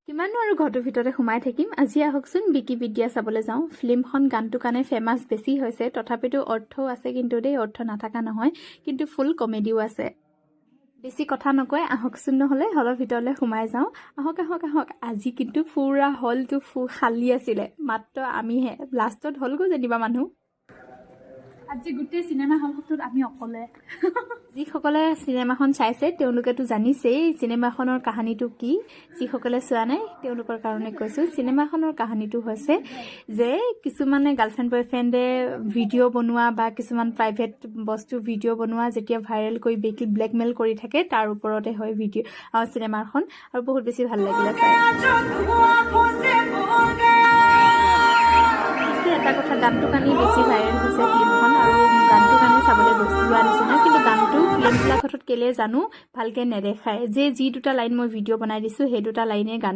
কিমানো আৰু ঘৰটোৰ ভিতৰতে সোমাই থাকিম। আজি আহকচোন বিকিপিডিয়া চাবলৈ যাওঁ। ফিল্মখন গানটোৰ কাৰণে ফেমাছ বেছি হৈছে, তথাপিতো অৰ্থও আছে কিন্তু দেই, অৰ্থ নাথাকা নহয়, কিন্তু ফুল কমেডিও আছে। বেছি কথা নকয়, আহকচোন নহ'লে হলৰ ভিতৰলৈ সোমাই যাওঁ। আহক আহক আহক। আজি কিন্তু পুৰা হলটো খালী আছিলে, মাত্ৰ আমিহে। লাষ্টত হ'লগৈ যেনিবা মানুহ। আজি গোটেই চিনেমা হলটোত আমি অকলে। যিসকলে চিনেমাখন চাইছে তেওঁলোকেতো জানিছেই চিনেমাখনৰ কাহিনীটো কি। যিসকলে চোৱা নাই তেওঁলোকৰ কাৰণে কৈছোঁ। চিনেমাখনৰ কাহিনীটো হৈছে যে কিছুমানে গাৰ্লফ্ৰেণ্ড বয়ফ্ৰেণ্ডে ভিডিঅ' বনোৱা বা কিছুমান প্ৰাইভেট বস্তু ভিডিঅ' বনোৱা যেতিয়া ভাইৰেল কৰি ব্লেকমেইল কৰি থাকে, তাৰ ওপৰতে হয় চিনেমাখন। আৰু বহুত বেছি ভাল লাগিলে চাই। এটা কথা, গানটোৰ কাৰণেই বেছি ভাইৰেল হৈছে ফিল্মখন, আৰু গানটোৰ কাৰণে চাবলৈ যোৱা নিচিনা। কিন্তু গানটো ফিল্মবিলাকত কেলে জানো ভালকৈ নেদেখায়। যে যি দুটা লাইন মই ভিডিঅ' বনাই দিছোঁ সেই দুটা লাইনে গান